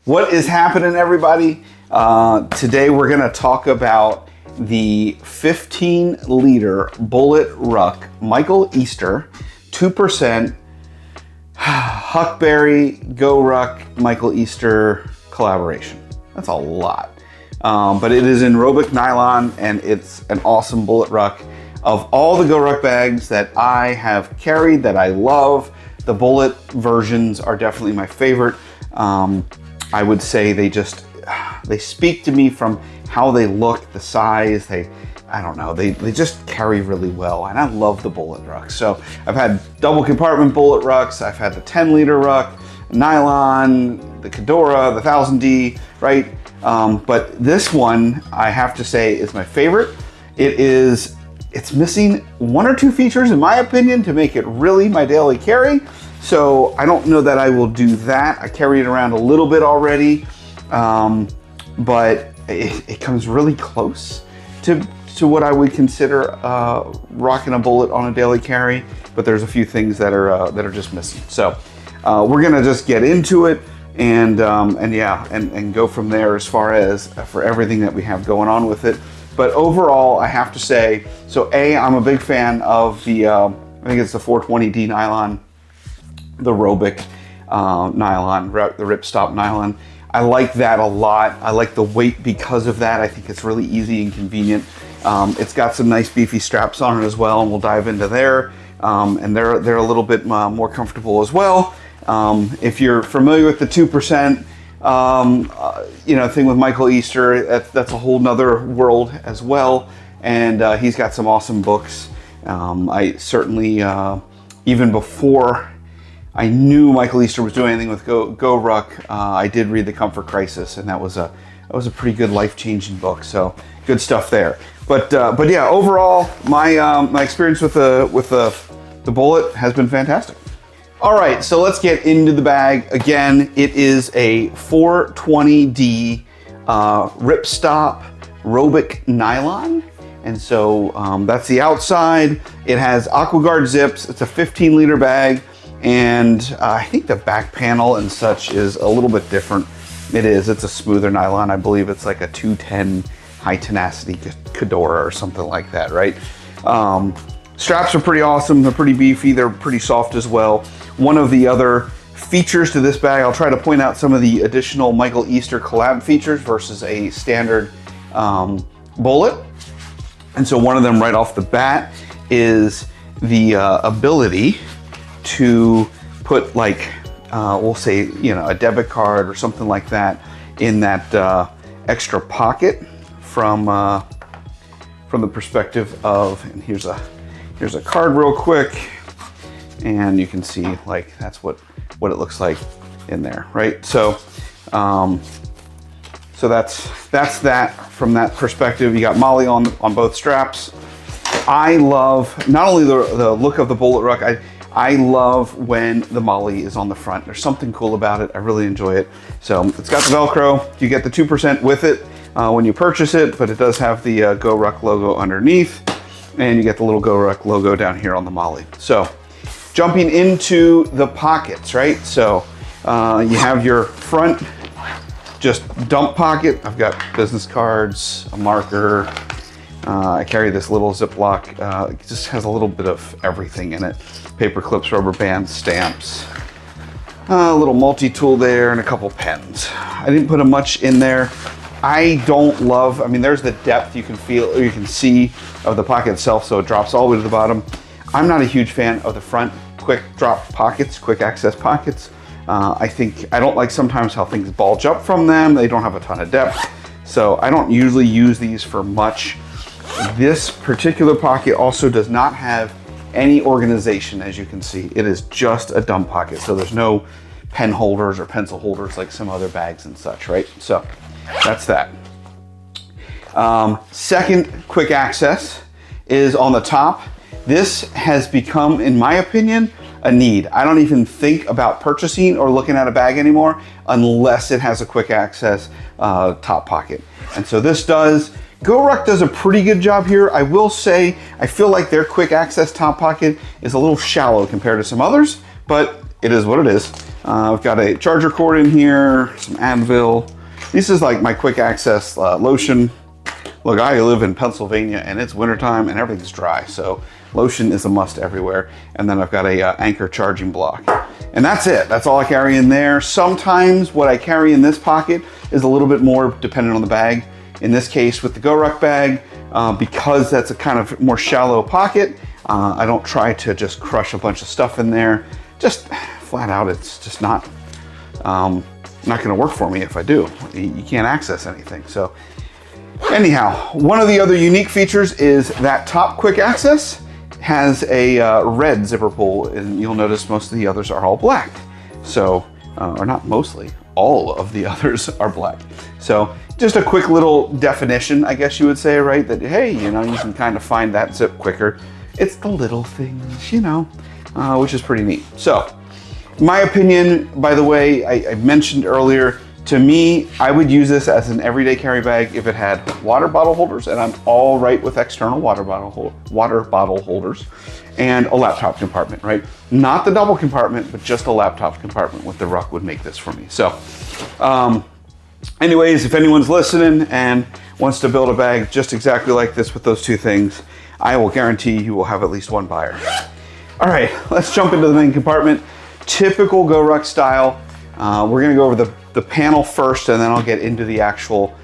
What is happening, everybody? Today we're going to talk about the 15-liter Bullet Ruck Michael Easter 2% Huckberry GoRuck Michael Easter collaboration. That's a lot. But it is in Robic nylon, and it's an awesome Bullet Ruck. Of all the GoRuck bags that I have carried that I love, the Bullet versions are definitely my favorite. I would say they speak to me from how they look, the size, I don't know, they just carry really well, and I love the Bullet Ruck. So I've had double compartment Bullet Rucks, I've had the 10-liter Ruck, nylon, the Kedora, the 1000D, right? But this one, I have to say, is my favorite. It's missing one or two features, in my opinion, to make it really my daily carry. So I don't know that I will do that. I carry it around a little bit already, but it comes really close to what I would consider rocking a Bullet on a daily carry. But there's a few things that are just missing. So we're gonna just get into it and go from there as far as for everything that we have going on with it. But overall, I have to say, so I'm a big fan of the I think it's the 420D nylon. The Robic nylon, the ripstop nylon. I like that a lot. I like the weight because of that. I think it's really easy and convenient. It's got some nice beefy straps on it as well, and we'll dive into there. And they're a little bit more comfortable as well. If you're familiar with the 2%, thing with Michael Easter, that's a whole nother world as well. And he's got some awesome books. I certainly, even before I knew Michael Easter was doing anything with GoRuck, I did read The Comfort Crisis, and that was a pretty good life-changing book. So good stuff there. But yeah, overall, my experience with the Bullet has been fantastic. All right, so let's get into the bag. Again, it is a 420D ripstop Robic nylon. And so that's the outside. It has AquaGuard zips. It's a 15-liter bag. And I think the back panel and such is a little bit different. It's a smoother nylon. I believe it's like a 210 high tenacity Kedora or something like that, right? Straps are pretty awesome. They're pretty beefy. They're pretty soft as well. One of the other features to this bag, I'll try to point out some of the additional Michael Easter collab features versus a standard Bullet. And so one of them right off the bat is the ability to put, like, we'll say, a debit card or something like that in that extra pocket from the perspective of, and here's a card real quick, and you can see, like, that's what it looks like in there, right? So so that's that from that perspective. You got Molly on both straps. I love not only the look of the Bullet Ruck, I love when the Molly is on the front. There's something cool about it. I really enjoy it. So it's got the Velcro. You get the 2% with it when you purchase it, but it does have the GoRuck logo underneath, and you get the little GoRuck logo down here on the Molly. So jumping into the pockets, right? So you have your front just dump pocket. I've got business cards, a marker. I carry this little Ziploc. It just has a little bit of everything in it. Paper clips, rubber bands, stamps, a little multi-tool there, and a couple pens. I didn't put much in there. I don't love, there's the depth you can feel, or you can see of the pocket itself, so it drops all the way to the bottom. I'm not a huge fan of the front quick drop pockets, quick access pockets. I don't like sometimes how things bulge up from them. They don't have a ton of depth. So I don't usually use these for much. This particular pocket also does not have any organization, as you can see. It is just a dump pocket. So there's no pen holders or pencil holders like some other bags and such, right? So that's that. Second quick access is on the top. This has become, in my opinion, a need. I don't even think about purchasing or looking at a bag anymore unless it has a quick access top pocket. And so this does. GoRuck does a pretty good job here. I will say, I feel like their quick access top pocket is a little shallow compared to some others, but it is what it is. I've got a charger cord in here, some Advil. This is like my quick access lotion. Look, I live in Pennsylvania and it's wintertime and everything's dry, so lotion is a must everywhere. And then I've got a Anchor charging block. And that's it, that's all I carry in there. Sometimes what I carry in this pocket is a little bit more dependent on the bag. In this case with the GoRuck bag, because that's a kind of more shallow pocket, I don't try to just crush a bunch of stuff in there. Just flat out, it's just not gonna work for me if I do. You can't access anything, so. Anyhow, one of the other unique features is that top quick access has a red zipper pull, and you'll notice most of the others are all black. So, or not mostly, all of the others are black. So just a quick little definition, I guess you would say, right? That, hey, you know, you can kind of find that zip quicker. It's the little things, you know, which is pretty neat. So my opinion, by the way, I mentioned earlier, to me, I would use this as an everyday carry bag if it had water bottle holders, and I'm all right with external water bottle holders, and a laptop compartment, right? Not the double compartment, but just a laptop compartment with the Ruck would make this for me. So, anyways, if anyone's listening and wants to build a bag just exactly like this with those two things, I will guarantee you will have at least one buyer. All right, let's jump into the main compartment. Typical GoRuck style. We're gonna go over the panel first, and then I'll get into the actual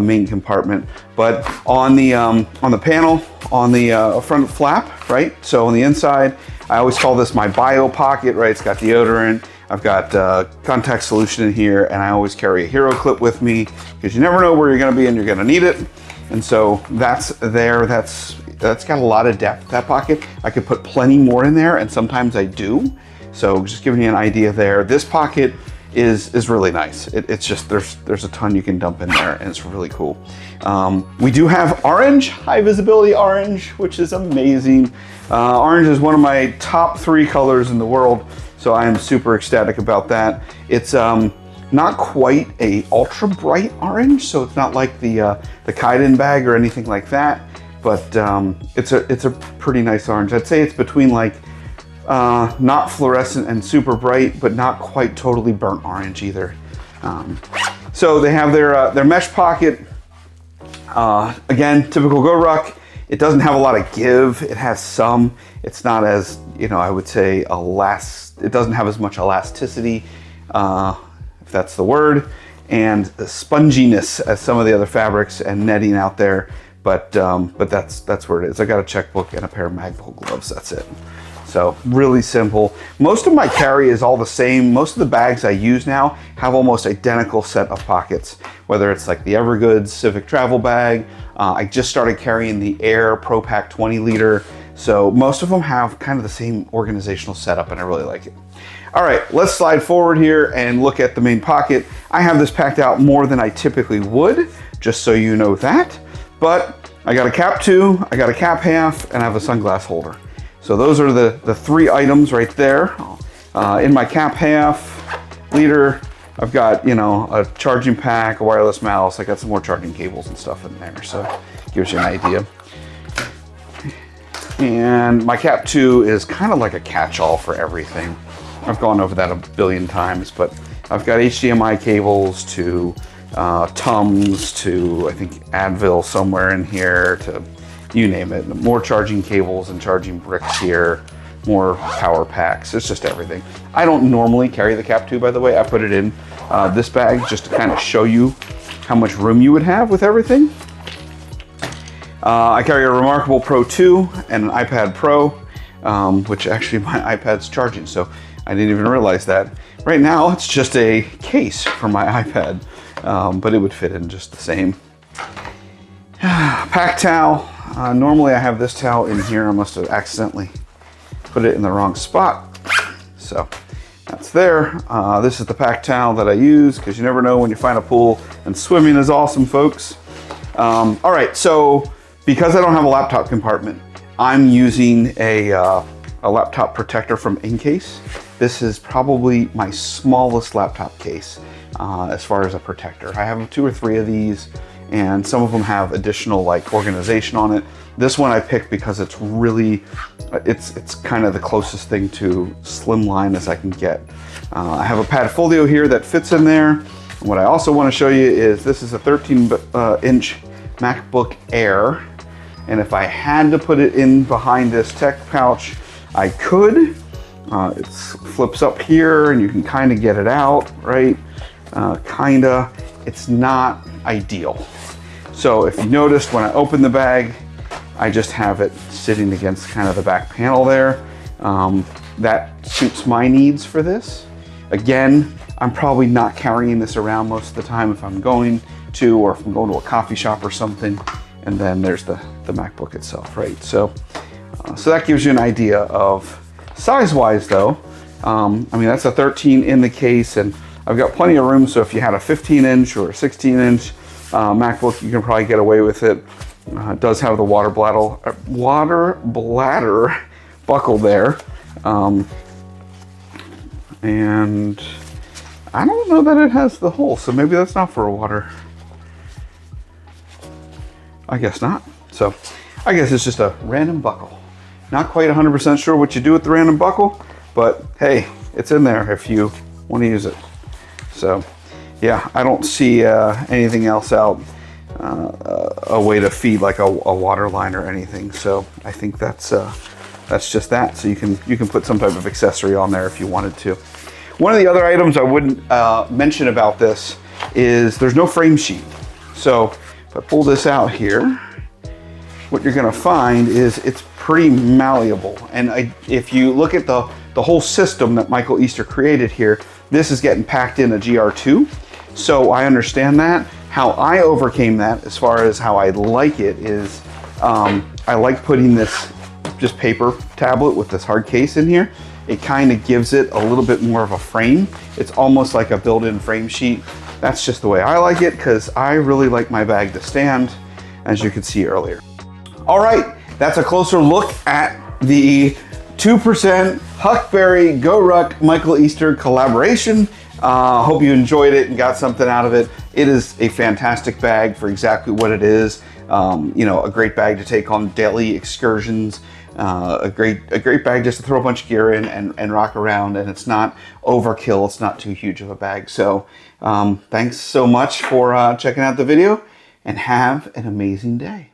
main compartment. But on the panel, on the front flap, right? So on the inside, I always call this my bio pocket, right? It's got deodorant. I've got contact solution in here, and I always carry a hero clip with me because you never know where you're gonna be and you're gonna need it. And so that's there. That's got a lot of depth, that pocket. I could put plenty more in there, and sometimes I do. So just giving you an idea there. This pocket is really nice. It's just, there's a ton you can dump in there, and it's really cool. We do have orange, high visibility orange, which is amazing. Orange is one of my top 3 colors in the world, so I am super ecstatic about that. It's not quite a ultra bright orange, so it's not like the Kaiden bag or anything like that, but it's a pretty nice orange. I'd say it's between like not fluorescent and super bright, but not quite totally burnt orange either. So they have their mesh pocket. Again, typical GoRuck. It doesn't have a lot of give. It has some. It's not as, you know, I would say it doesn't have as much elasticity, if that's the word, and the sponginess as some of the other fabrics and netting out there. But that's where it is. I got a checkbook and a pair of Magpul gloves. That's it. So really simple. Most of my carry is all the same. Most of the bags I use now have almost identical set of pockets, whether it's like the Evergoods Civic travel bag. I just started carrying the Air Pro Pack 20 liter. So most of them have kind of the same organizational setup, and I really like it. All right, let's slide forward here and look at the main pocket. I have this packed out more than I typically would, just so you know that. But I got a cap 2, I got a cap half, and I have a sunglass holder. So those are the 3 items right there. In my cap half liter, I've got, you know, a charging pack, a wireless mouse. I got some more charging cables and stuff in there, so gives you an idea. And my cap 2 is kind of like a catch-all for everything. I've gone over that a billion times, but I've got HDMI cables to Tums to, I think, Advil somewhere in here, to you name it. More charging cables and charging bricks here, more power packs. It's just everything. I don't normally carry the cap 2, by the way. I put it in this bag just to kind of show you how much room you would have with everything. I carry a Remarkable Pro 2 and an iPad Pro, which actually my iPad's charging, so I didn't even realize that. Right now, it's just a case for my iPad, but it would fit in just the same. Pack towel. Normally I have this towel in here. I must have accidentally put it in the wrong spot. So that's there. This is the pack towel that I use, because you never know when you find a pool, and swimming is awesome, folks. All right, so because I don't have a laptop compartment, I'm using a laptop protector from Incase. This is probably my smallest laptop case as far as a protector. I have 2 or 3 of these, and some of them have additional like organization on it. This one I picked because it's really, it's kind of the closest thing to slimline as I can get. I have a pad folio here that fits in there. And what I also want to show you is this is a 13-inch MacBook Air. And if I had to put it in behind this tech pouch, I could. It flips up here and you can kind of get it out, right? Kinda. It's not ideal. So if you noticed when I open the bag, I just have it sitting against kind of the back panel there. That suits my needs for this. Again, I'm probably not carrying this around most of the time if I'm going to, or if I'm going to a coffee shop or something. And then there's the MacBook itself, right? So that gives you an idea of size-wise though. I mean, that's a 13 in the case, and I've got plenty of room, so if you had a 15-inch or a 16-inch MacBook, you can probably get away with it. It does have the water bladder buckle there. And I don't know that it has the hole, so maybe that's not for a water. I guess not. So I guess it's just a random buckle. Not quite 100% sure what you do with the random buckle, but hey, it's in there if you want to use it. So yeah, I don't see anything else out, a way to feed like a water line or anything. So I think that's just that. So you can put some type of accessory on there if you wanted to. One of the other items I wouldn't mention about this is there's no frame sheet. So if I pull this out here, what you're gonna find is it's pretty malleable. And if you look at the whole system that Michael Easter created here, this is getting packed in a GR2. So I understand that. How I overcame that, as far as how I like it, is I like putting this just paper tablet with this hard case in here. It kind of gives it a little bit more of a frame. It's almost like a built-in frame sheet. That's just the way I like it, because I really like my bag to stand, as you could see earlier. All right, that's a closer look at the 2% Huckberry GoRuck Michael Easter collaboration. Hope you enjoyed it and got something out of it. It is a fantastic bag for exactly what it is. You know, a great bag to take on daily excursions. A great bag just to throw a bunch of gear in and rock around, and it's not overkill. It's not too huge of a bag. So thanks so much for checking out the video, and have an amazing day.